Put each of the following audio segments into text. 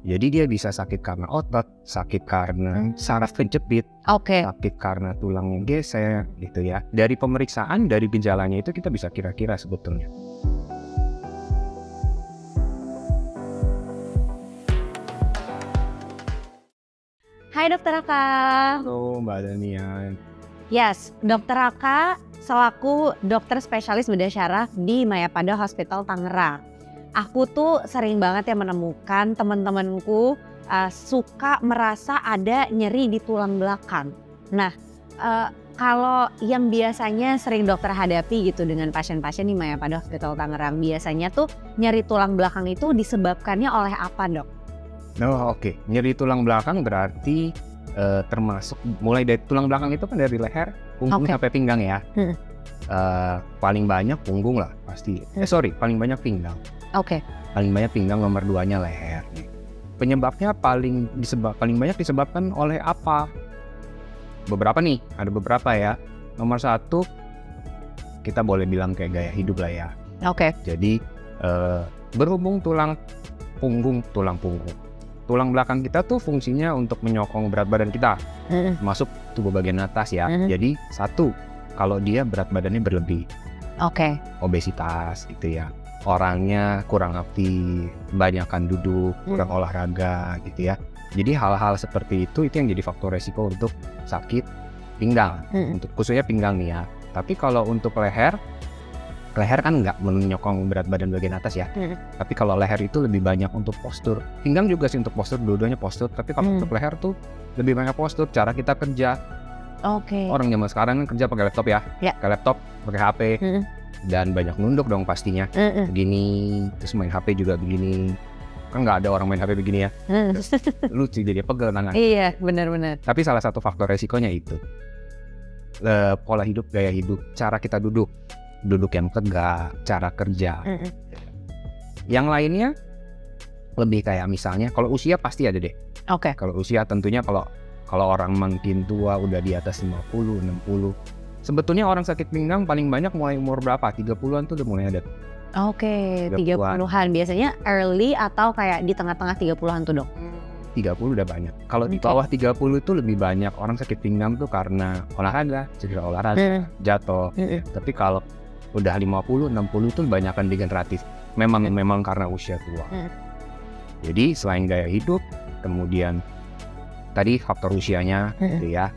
Jadi dia bisa sakit karena otot, sakit karena saraf kejepit, sakit karena tulang yang geser gitu ya. Dari pemeriksaan, dari gejalanya itu kita bisa kira-kira sebetulnya. Hai Dokter Raka. Halo Mbak Danian. Yes, Dokter Raka selaku dokter spesialis bedah syaraf di Mayapada Hospital Tangerang. Aku tuh sering banget ya menemukan teman-temanku suka merasa ada nyeri di tulang belakang. Nah, kalau yang biasanya sering dokter hadapi gitu dengan pasien-pasien di Mayapada Hospital Tangerang, biasanya tuh nyeri tulang belakang itu disebabkannya oleh apa, Dok? Oke. Nyeri tulang belakang berarti termasuk mulai dari tulang belakang itu kan dari leher, punggung sampai pinggang ya. Paling banyak punggung lah pasti. Paling banyak pinggang. Paling banyak pinggang, nomor 2-nya leher. Penyebabnya paling banyak disebabkan oleh apa? Ada beberapa ya. Nomor 1 kita boleh bilang kayak gaya hidup lah ya. Jadi berhubung tulang punggung. Tulang belakang kita tuh fungsinya untuk menyokong berat badan kita masuk tubuh bagian atas ya. Jadi 1, kalau dia berat badannya berlebih, obesitas gitu ya, orangnya kurang aktif, kebanyakan duduk, kurang olahraga gitu ya. Jadi hal-hal seperti itu yang jadi faktor resiko untuk sakit pinggang, untuk khususnya pinggang nih ya. Tapi kalau untuk leher kan nggak menyokong berat badan bagian atas ya. Tapi kalau leher itu lebih banyak untuk postur. Pinggang juga sih untuk postur, dua-duanya postur. Tapi kalau untuk leher tuh lebih banyak postur, cara kita kerja. Orang zaman sekarang kan kerja pakai laptop ya. Pakai laptop, pakai HP. Dan banyak nunduk dong pastinya. Begini, terus main HP juga begini. Kan nggak ada orang main HP begini ya. Lucu jadi pegel tangan. Iya, benar-benar. Tapi salah satu faktor resikonya itu pola hidup, gaya hidup, cara kita duduk yang tegak, cara kerja. Yang lainnya lebih kayak misalnya kalau usia pasti ada deh. Kalau usia tentunya kalau orang makin tua udah di atas 50, 60. Sebetulnya orang sakit pinggang paling banyak mulai umur berapa? 30-an tuh udah mulai ada. 30-an. Biasanya early atau kayak di tengah-tengah 30-an tuh, Dok? 30 udah banyak. Kalau di bawah 30 itu lebih banyak orang sakit pinggang tuh karena olahraga, cedera olahraga, jatuh. Tapi kalau udah 50, 60 itu kebanyakan degeneratif. Memang karena usia tua. Jadi selain gaya hidup, kemudian tadi faktor usianya gitu ya.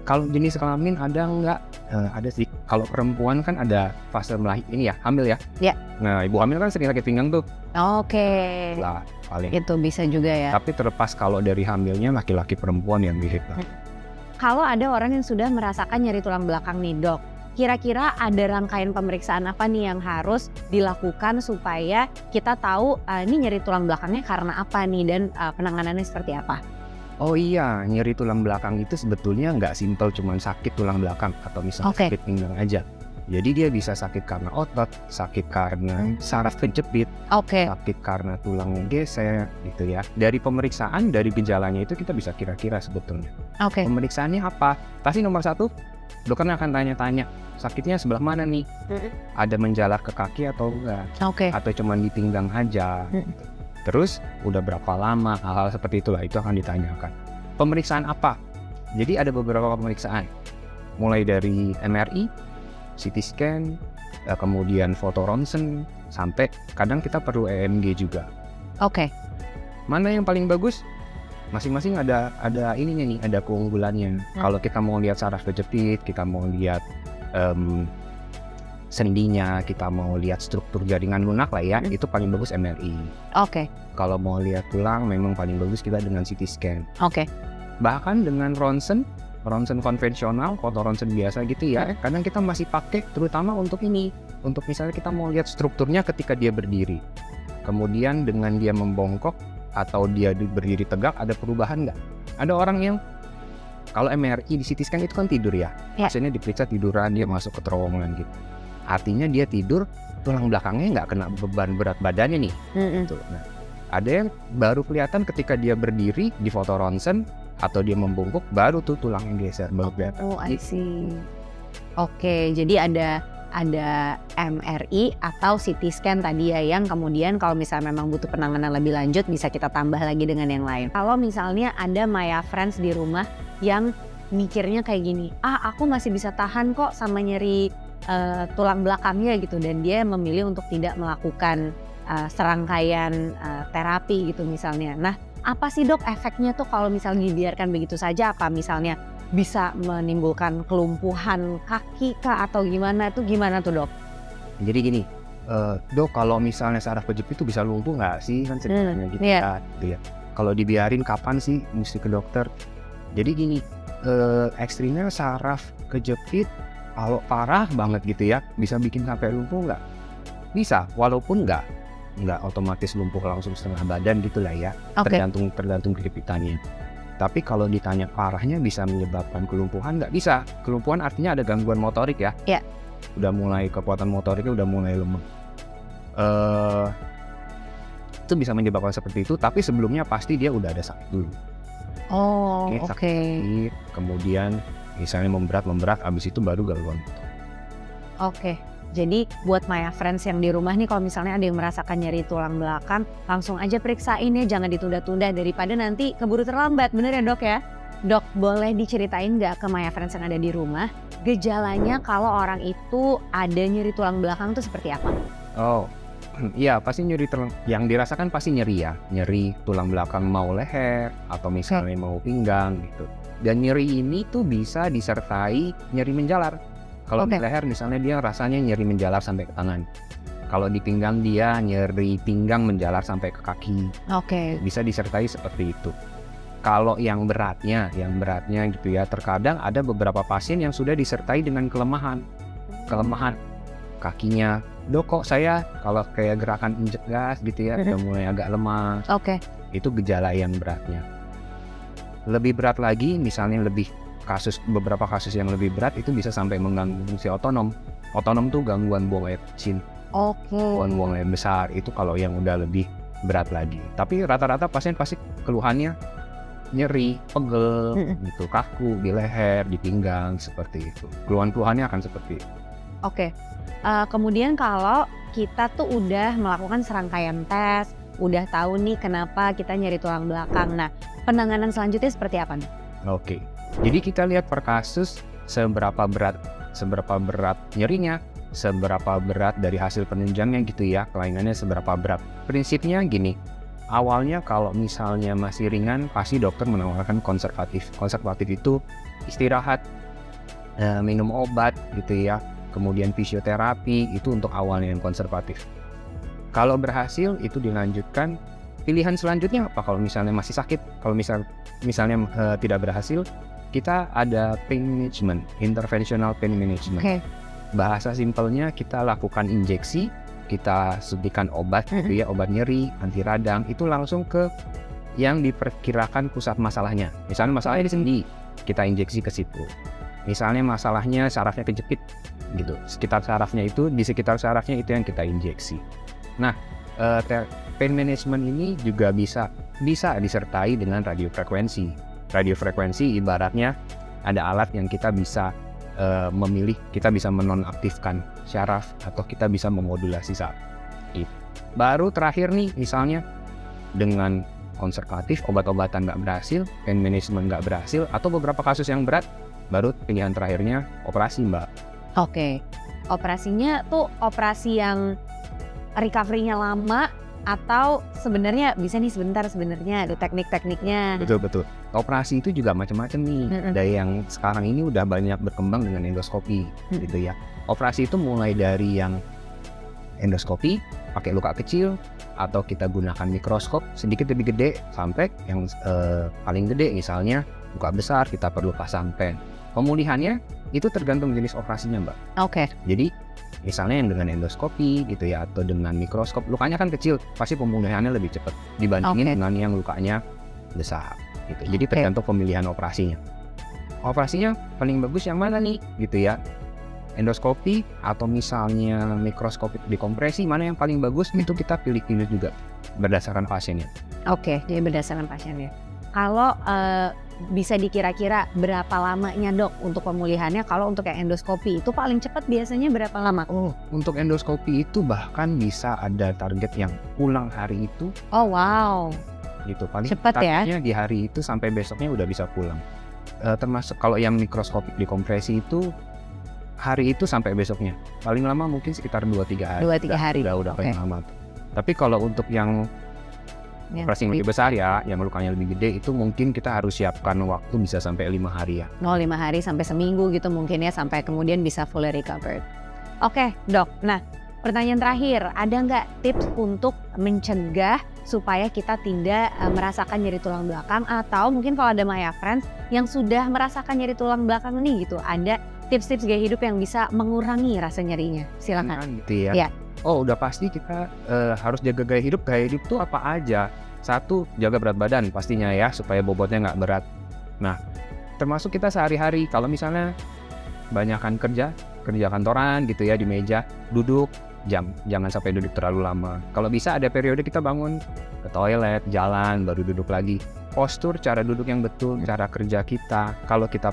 Kalau jenis kelamin ada nggak? Ada sih. Kalau perempuan kan ada fase hamil ya. Nah, ibu hamil kan sering sakit pinggang tuh. Lah, paling. Itu bisa juga ya. Tapi terlepas kalau dari hamilnya laki-laki perempuan yang mirip lah. Kalau ada orang yang sudah merasakan nyeri tulang belakang nih, Dok, kira-kira ada rangkaian pemeriksaan apa nih yang harus dilakukan supaya kita tahu ini nyeri tulang belakangnya karena apa nih dan penanganannya seperti apa? Oh iya, nyeri tulang belakang itu sebetulnya nggak simpel cuman sakit tulang belakang atau misalnya sakit pinggang aja. Jadi dia bisa sakit karena otot, sakit karena saraf kejepit, sakit karena tulang yang geser gitu ya. Dari pemeriksaan, dari gejalanya itu kita bisa kira-kira sebetulnya. Pemeriksaannya apa? Pasti nomor 1, dokternya akan tanya-tanya, sakitnya sebelah mana nih? Ada menjalar ke kaki atau enggak? Atau cuma di pinggang aja? Gitu. Terus udah berapa lama, hal-hal seperti itulah itu akan ditanyakan. Pemeriksaan apa? Jadi ada beberapa pemeriksaan, mulai dari MRI, CT scan, kemudian foto ronsen, sampai kadang kita perlu EMG juga. Mana yang paling bagus? Masing-masing ada ininya nih, ada keunggulannya. Kalau kita mau lihat saraf kejepit, kita mau lihat sendinya, kita mau lihat struktur jaringan lunak lah ya, itu paling bagus MRI. Kalau mau lihat tulang memang paling bagus kita dengan CT scan. Bahkan dengan ronsen konvensional, foto ronsen biasa gitu ya, kadang kita masih pakai terutama untuk misalnya kita mau lihat strukturnya ketika dia berdiri. Kemudian dengan dia membongkok atau dia berdiri tegak, ada perubahan nggak? Ada orang yang kalau MRI di CT scan itu kan tidur ya, pasiennya diperiksa tiduran, dia masuk ke terowongan gitu. Artinya dia tidur, tulang belakangnya nggak kena beban berat badannya nih. Nah, ada yang baru kelihatan ketika dia berdiri di foto ronsen atau dia membungkuk, baru tuh tulang yang geser baru kelihatan. I see. Jadi ada ada MRI atau CT scan tadi ya, yang kemudian kalau misalnya memang butuh penanganan lebih lanjut bisa kita tambah lagi dengan yang lain. Kalau misalnya ada Maya Friends di rumah yang mikirnya kayak gini, aku masih bisa tahan kok sama nyeri tulang belakangnya gitu, dan dia memilih untuk tidak melakukan serangkaian terapi gitu misalnya. Nah, apa sih dok efeknya tuh kalau misalnya dibiarkan begitu saja? Apa misalnya bisa menimbulkan kelumpuhan kaki kah atau gimana tuh dok? Jadi gini, dok kalau misalnya saraf kejepit itu bisa lumpuh nggak sih, kan sebenarnya gitu ya. Kalau dibiarin kapan sih mesti ke dokter? Jadi gini, ekstrimnya saraf kejepit kalau parah banget gitu ya, bisa bikin sampai lumpuh nggak? Bisa, walaupun nggak otomatis lumpuh langsung setengah badan gitulah ya. Tergantung kejepitannya. Tapi kalau ditanya parahnya bisa menyebabkan kelumpuhan, nggak bisa. Kelumpuhan artinya ada gangguan motorik ya. Iya. Udah mulai kekuatan motoriknya udah mulai lemah. Itu bisa menyebabkan seperti itu, tapi sebelumnya pasti dia udah ada sakit dulu. Sakit, kemudian misalnya memberat, abis itu baru gangguan motorik. Jadi buat Maya Friends yang di rumah nih, kalau misalnya ada yang merasakan nyeri tulang belakang, langsung aja periksain ya, jangan ditunda-tunda daripada nanti keburu terlambat, bener ya dok ya? Dok, boleh diceritain nggak ke Maya Friends yang ada di rumah, gejalanya kalau orang itu ada nyeri tulang belakang tuh seperti apa? Iya, pasti nyeri yang dirasakan pasti nyeri ya, nyeri tulang belakang mau leher atau misalnya mau pinggang gitu. Dan nyeri ini tuh bisa disertai nyeri menjalar. Kalau di leher misalnya dia rasanya nyeri menjalar sampai ke tangan. Kalau di pinggang dia nyeri pinggang menjalar sampai ke kaki. Bisa disertai seperti itu. Kalau yang beratnya gitu ya, terkadang ada beberapa pasien yang sudah disertai dengan kelemahan kakinya. Dok, kok saya kalau kayak gerakan injek gas gitu ya, udah mulai agak lemas. Itu gejala yang beratnya. Lebih berat lagi, misalnya beberapa kasus yang lebih berat itu bisa sampai mengganggu fungsi otonom. Otonom tuh gangguan buang air kecil. Buang air besar itu kalau yang udah lebih berat lagi. Tapi rata-rata pasien pasti keluhannya nyeri, pegel, gitu, kaku di leher, di pinggang seperti itu. Keluhan-keluhannya akan seperti itu. Kemudian kalau kita tuh udah melakukan serangkaian tes, udah tahu nih kenapa kita nyeri tulang belakang. Nah, penanganan selanjutnya seperti apa nih? Jadi kita lihat per kasus seberapa berat nyerinya, seberapa berat dari hasil penunjangnya gitu ya, kelainannya seberapa berat. Prinsipnya gini, awalnya kalau misalnya masih ringan, pasti dokter menawarkan konservatif. Konservatif itu istirahat, minum obat gitu ya, kemudian fisioterapi, itu untuk awalnya yang konservatif. Kalau berhasil itu dilanjutkan, pilihan selanjutnya apa kalau misalnya masih sakit. Kalau misalnya tidak berhasil, kita ada pain management, interventional pain management. Bahasa simpelnya kita lakukan injeksi, kita suntikan obat gitu ya, obat nyeri, anti radang, itu langsung ke yang diperkirakan pusat masalahnya. Misalnya masalahnya di sendi, kita injeksi ke situ. Misalnya masalahnya sarafnya kejepit gitu, di sekitar sarafnya itu yang kita injeksi. Nah, pain management ini juga bisa disertai dengan radiofrekuensi. Radiofrekuensi ibaratnya ada alat yang kita bisa memilih, kita bisa menonaktifkan syaraf atau kita bisa memodulasi saraf. Baru terakhir nih, misalnya dengan konservatif, obat-obatan nggak berhasil, pain management nggak berhasil, atau beberapa kasus yang berat, baru pilihan terakhirnya operasi, Mbak. Operasinya tuh operasi yang recovery-nya lama, atau sebenarnya bisa nih sebenarnya ada teknik-tekniknya. Betul. Operasi itu juga macam-macam nih. Ada yang sekarang ini udah banyak berkembang dengan endoskopi gitu ya. Operasi itu mulai dari yang endoskopi pakai luka kecil, atau kita gunakan mikroskop sedikit lebih gede, sampai yang paling gede misalnya luka besar kita perlu pasang pen. Pemulihannya itu tergantung jenis operasinya, Mbak. Jadi misalnya yang dengan endoskopi gitu ya, atau dengan mikroskop, lukanya kan kecil, pasti pemulihannya lebih cepat dibandingin dengan yang lukanya besar gitu. Jadi tergantung pemilihan operasinya. Operasinya paling bagus yang mana nih gitu ya, endoskopi atau misalnya mikroskopik dekompresi, mana yang paling bagus, itu kita pilih-pilih juga berdasarkan pasiennya. Jadi berdasarkan pasiennya. Kalau bisa dikira-kira berapa lamanya dok untuk pemulihannya? Kalau untuk yang endoskopi itu paling cepat biasanya berapa lama? Oh, untuk endoskopi itu bahkan bisa ada target yang pulang hari itu. Oh wow. Gitu, paling Cepat ya? di hari itu sampai besoknya udah bisa pulang. Termasuk kalau yang mikroskopik dikompresi itu hari itu sampai besoknya. Paling lama mungkin sekitar 2-3 hari. 2-3 hari. Udah paling lama tuh. Tapi kalau untuk yang operasi yang lebih besar ya, yang lukanya lebih gede itu mungkin kita harus siapkan waktu bisa sampai 5 hari ya. 5 hari sampai seminggu gitu mungkin ya, sampai kemudian bisa fully recovered. Oke dok, nah pertanyaan terakhir, ada nggak tips untuk mencegah supaya kita tidak merasakan nyeri tulang belakang, atau mungkin kalau ada Maya Friends yang sudah merasakan nyeri tulang belakang nih gitu, ada tips-tips gaya hidup yang bisa mengurangi rasa nyerinya? Silakan. Gitu ya. Oh udah pasti kita harus jaga gaya hidup. Gaya hidup tuh apa aja? Satu, jaga berat badan pastinya ya, supaya bobotnya nggak berat. Nah, termasuk kita sehari-hari, kalau misalnya banyakan kerja kantoran gitu ya di meja, duduk, jangan sampai duduk terlalu lama. Kalau bisa ada periode kita bangun ke toilet, jalan, baru duduk lagi. Postur, cara duduk yang betul, cara kerja kita. Kalau kita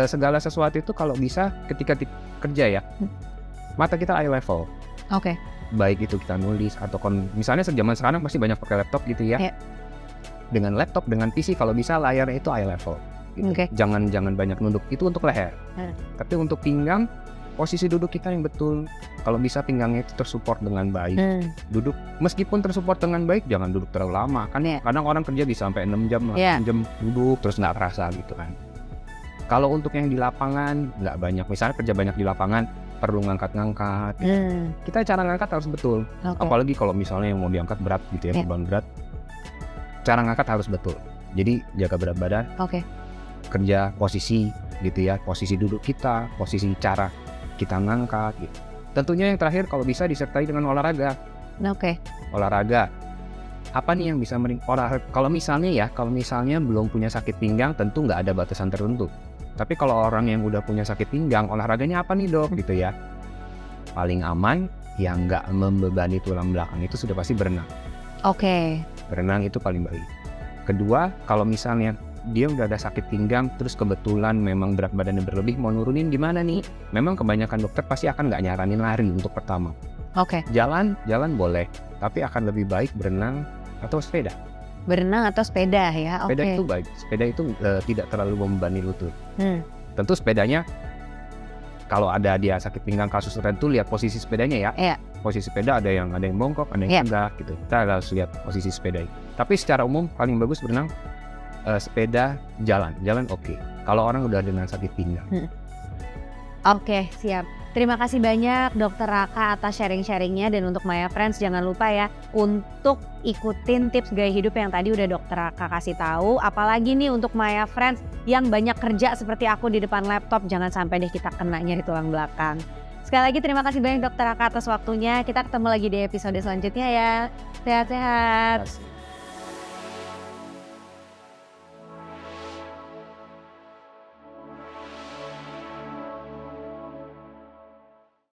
segala sesuatu itu kalau bisa ketika kerja ya, mata kita eye level. Oke. Baik itu kita nulis atau misalnya zaman sekarang pasti banyak pakai laptop gitu ya. Dengan laptop, dengan PC kalau bisa layarnya itu eye level. Gitu. Jangan banyak nunduk, itu untuk leher. Tapi untuk pinggang, posisi duduk kita yang betul. Kalau bisa pinggangnya itu tersupport dengan baik. Duduk meskipun tersupport dengan baik, jangan duduk terlalu lama. Kan kadang orang kerja bisa sampai 6 jam, 8 jam duduk terus nggak terasa gitu kan. Kalau untuk yang di lapangan nggak banyak, misalnya kerja banyak di lapangan, perlu ngangkat-ngangkat. Kita cara ngangkat harus betul. Apalagi kalau misalnya yang mau diangkat berat gitu ya, beban berat. Cara ngangkat harus betul. Jadi jaga berat badan. Kerja posisi gitu ya, posisi duduk kita, posisi cara kita ngangkat gitu. Tentunya yang terakhir kalau bisa disertai dengan olahraga. Olahraga. Apa nih yang bisa olahraga? Kalau misalnya belum punya sakit pinggang, tentu nggak ada batasan tertentu. Tapi kalau orang yang udah punya sakit pinggang, olahraganya apa nih dok gitu ya? Paling aman yang nggak membebani tulang belakang itu sudah pasti berenang. Berenang itu paling baik. Kedua, kalau misalnya dia udah ada sakit pinggang, terus kebetulan memang berat badannya berlebih, mau nurunin gimana nih? Memang kebanyakan dokter pasti akan nggak nyaranin lari untuk pertama. Jalan boleh, tapi akan lebih baik berenang atau sepeda. Berenang atau sepeda ya? Sepeda itu baik. Sepeda itu tidak terlalu membebani lutut. Tentu sepedanya, kalau ada dia sakit pinggang kasus tertentu, lihat posisi sepedanya ya. Posisi sepeda ada yang bongkok, ada yang tegak gitu. Kita harus lihat posisi sepeda. Tapi secara umum paling bagus berenang, sepeda, jalan oke. Kalau orang udah dengan sakit pinggang. Siap. Terima kasih banyak Dokter Raka atas sharing-sharingnya, dan untuk Maya Friends jangan lupa ya untuk ikutin tips gaya hidup yang tadi udah Dokter Raka kasih tahu. Apalagi nih untuk Maya Friends yang banyak kerja seperti aku di depan laptop, jangan sampai deh kita kena nyeri tulang belakang. Sekali lagi terima kasih banyak Dokter Raka atas waktunya. Kita ketemu lagi di episode selanjutnya ya. Sehat-sehat.